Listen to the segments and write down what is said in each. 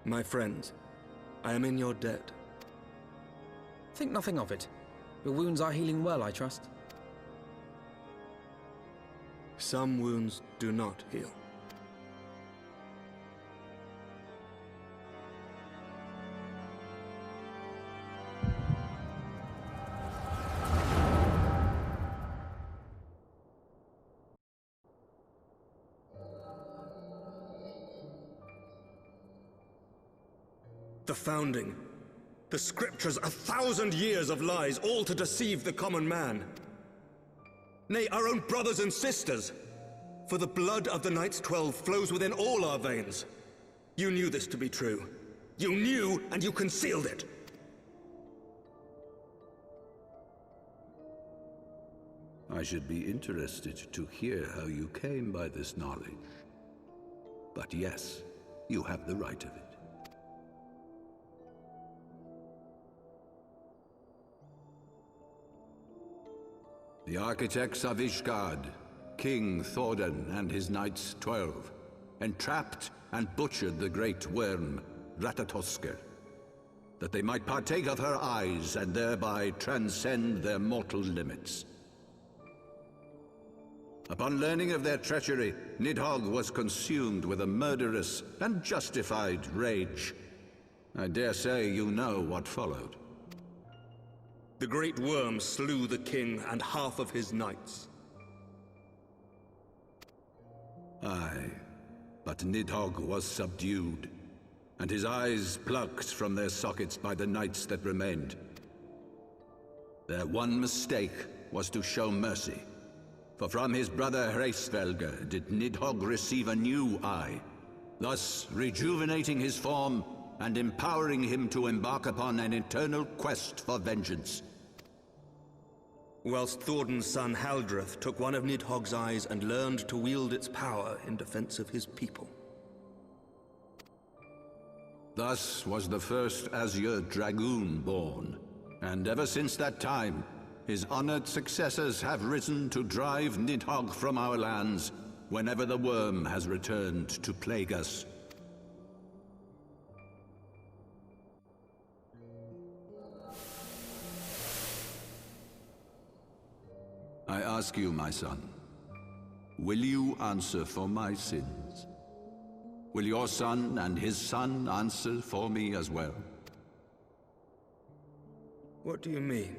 My friends, I am in your debt. Think nothing of it. Your wounds are healing well, I trust. Some wounds do not heal. The Founding. The Scriptures, 1,000 years of lies, all to deceive the common man. Nay, our own brothers and sisters. For the blood of the Knights 12 flows within all our veins. You knew this to be true. You knew, and you concealed it. I should be interested to hear how you came by this knowledge. But yes, you have the right of it. The architects of Ishgard, King Thordan and his Knights 12, entrapped and butchered the great worm, Ratatoskr, that they might partake of her eyes and thereby transcend their mortal limits. Upon learning of their treachery, Nidhogg was consumed with a murderous and justified rage. I dare say you know what followed. The great worm slew the king and half of his knights. Aye, but Nidhogg was subdued, and his eyes plucked from their sockets by the knights that remained. Their one mistake was to show mercy, for from his brother Hreysvelgr did Nidhogg receive a new eye, thus rejuvenating his form and empowering him to embark upon an eternal quest for vengeance. Whilst Thordan's son Haldreth took one of Nidhogg's eyes and learned to wield its power in defense of his people. Thus was the first Azure Dragoon born, and ever since that time, his honored successors have risen to drive Nidhogg from our lands whenever the worm has returned to plague us. I ask you, my son, will you answer for my sins? Will your son and his son answer for me as well? What do you mean?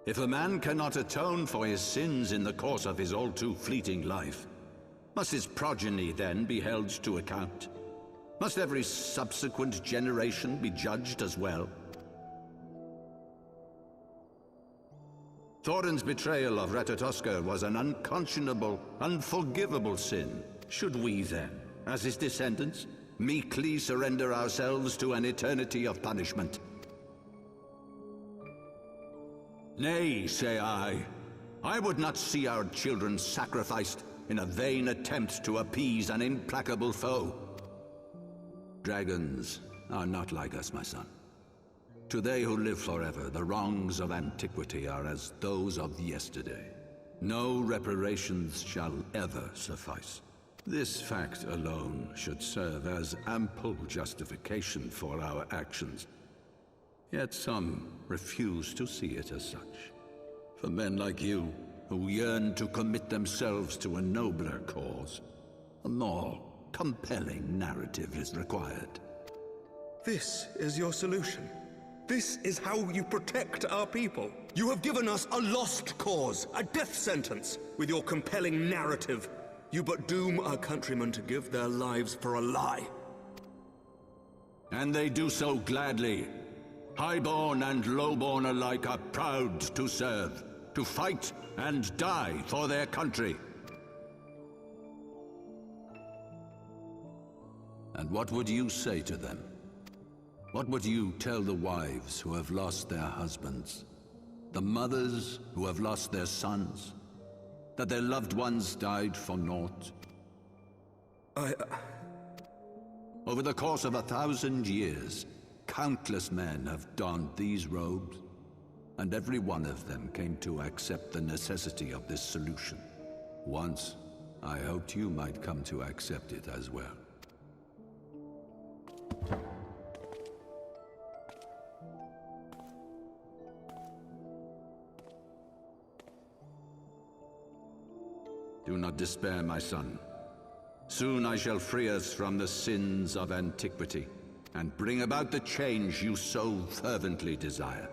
If a man cannot atone for his sins in the course of his all-too-fleeting life, must his progeny then be held to account? Must every subsequent generation be judged as well? Thordan's betrayal of Ratatoskr was an unconscionable, unforgivable sin. Should we then, as his descendants, meekly surrender ourselves to an eternity of punishment? Nay, say I. I would not see our children sacrificed in a vain attempt to appease an implacable foe. Dragons are not like us, my son. To they who live forever, the wrongs of antiquity are as those of yesterday. No reparations shall ever suffice. This fact alone should serve as ample justification for our actions. Yet some refuse to see it as such. For men like you, who yearn to commit themselves to a nobler cause, a more compelling narrative is required. This is your solution. This is how you protect our people. You have given us a lost cause, a death sentence. With your compelling narrative, you but doom our countrymen to give their lives for a lie. And they do so gladly. Highborn and lowborn alike are proud to serve, to fight and die for their country. And what would you say to them? What would you tell the wives who have lost their husbands? The mothers who have lost their sons? That their loved ones died for naught? Over the course of 1,000 years, countless men have donned these robes, and every one of them came to accept the necessity of this solution. Once, I hoped you might come to accept it as well. Do not despair, my son. Soon I shall free us from the sins of antiquity, and bring about the change you so fervently desire.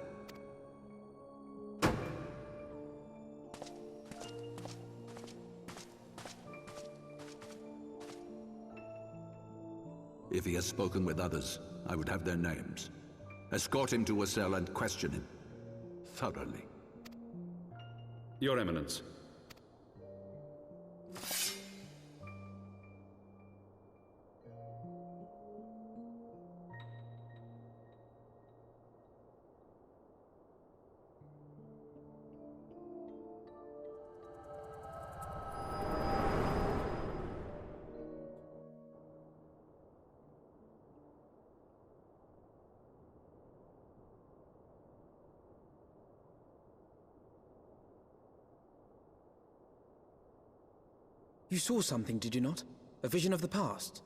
If he has spoken with others, I would have their names. Escort him to a cell and question him thoroughly. Your Eminence. You saw something, did you not? A vision of the past?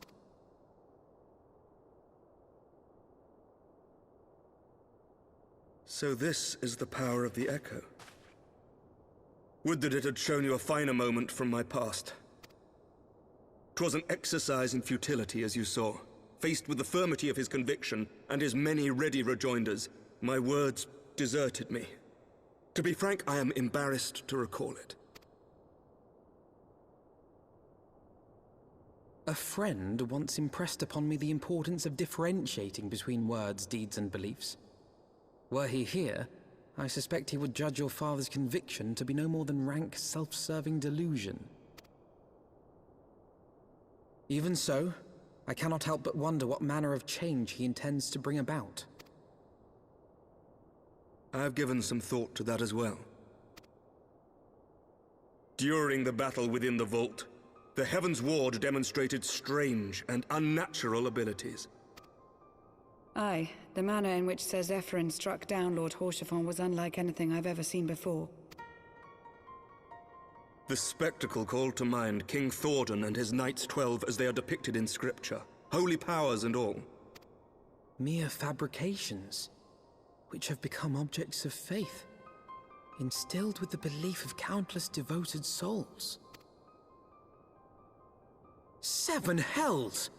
So this is the power of the Echo. Would that it had shown you a finer moment from my past. 'Twas an exercise in futility, as you saw. Faced with the firmity of his conviction and his many ready rejoinders, my words deserted me. To be frank, I am embarrassed to recall it. A friend once impressed upon me the importance of differentiating between words, deeds, and beliefs. Were he here, I suspect he would judge your father's conviction to be no more than rank, self-serving delusion. Even so, I cannot help but wonder what manner of change he intends to bring about. I have given some thought to that as well. During the battle within the vault, the Heaven's Ward demonstrated strange and unnatural abilities. Aye, the manner in which Sir Zephyrin struck down Lord Haurchefant was unlike anything I've ever seen before. The spectacle called to mind King Thordan and his Knights 12 as they are depicted in scripture, holy powers and all. Mere fabrications, which have become objects of faith, instilled with the belief of countless devoted souls. 7 hells!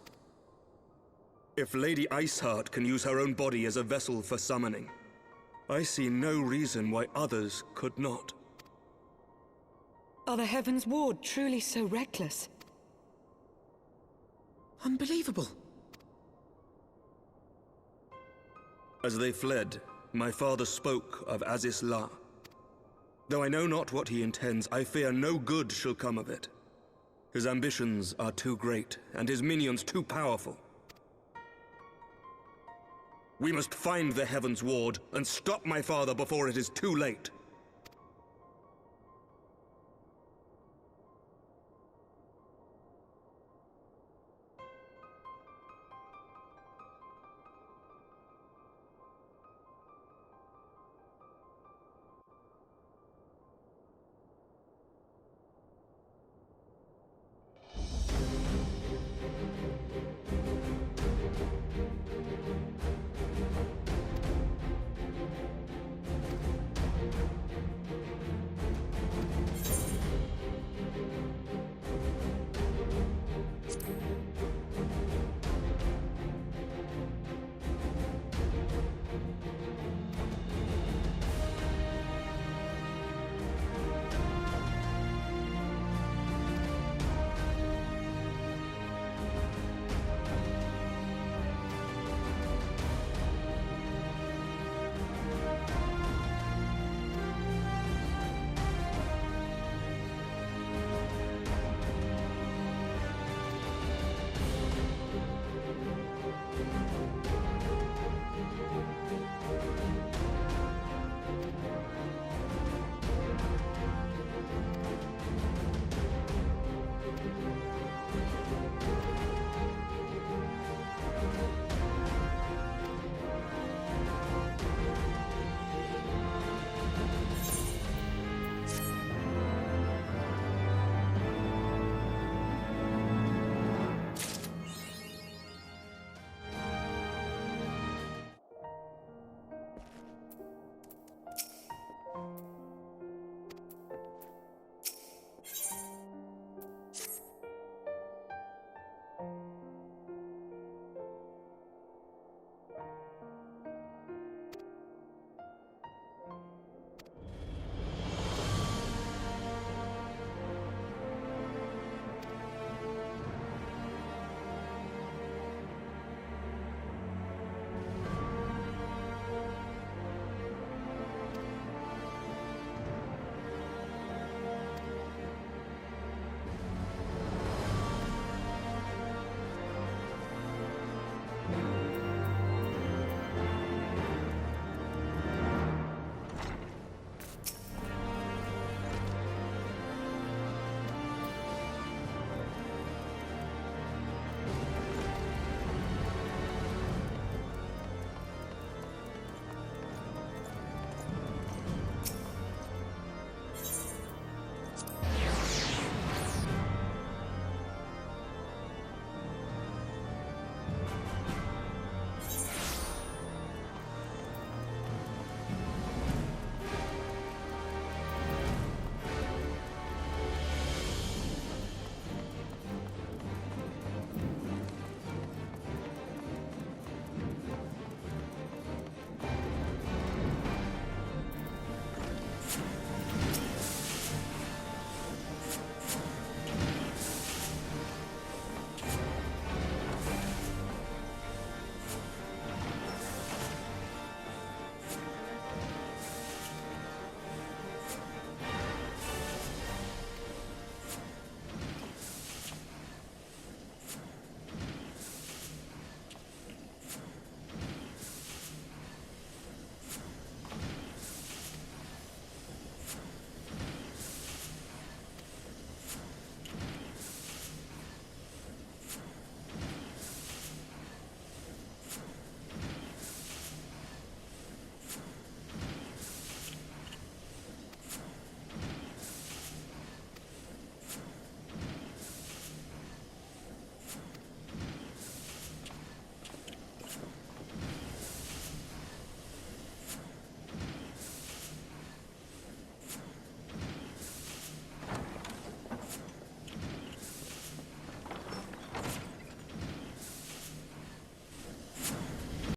If Lady Iceheart can use her own body as a vessel for summoning, I see no reason why others could not. Are the Heaven's Ward truly so reckless? Unbelievable! As they fled, my father spoke of Aziz La. Though I know not what he intends, I fear no good shall come of it. His ambitions are too great, and his minions too powerful. We must find the Heaven's Ward and stop my father before it is too late.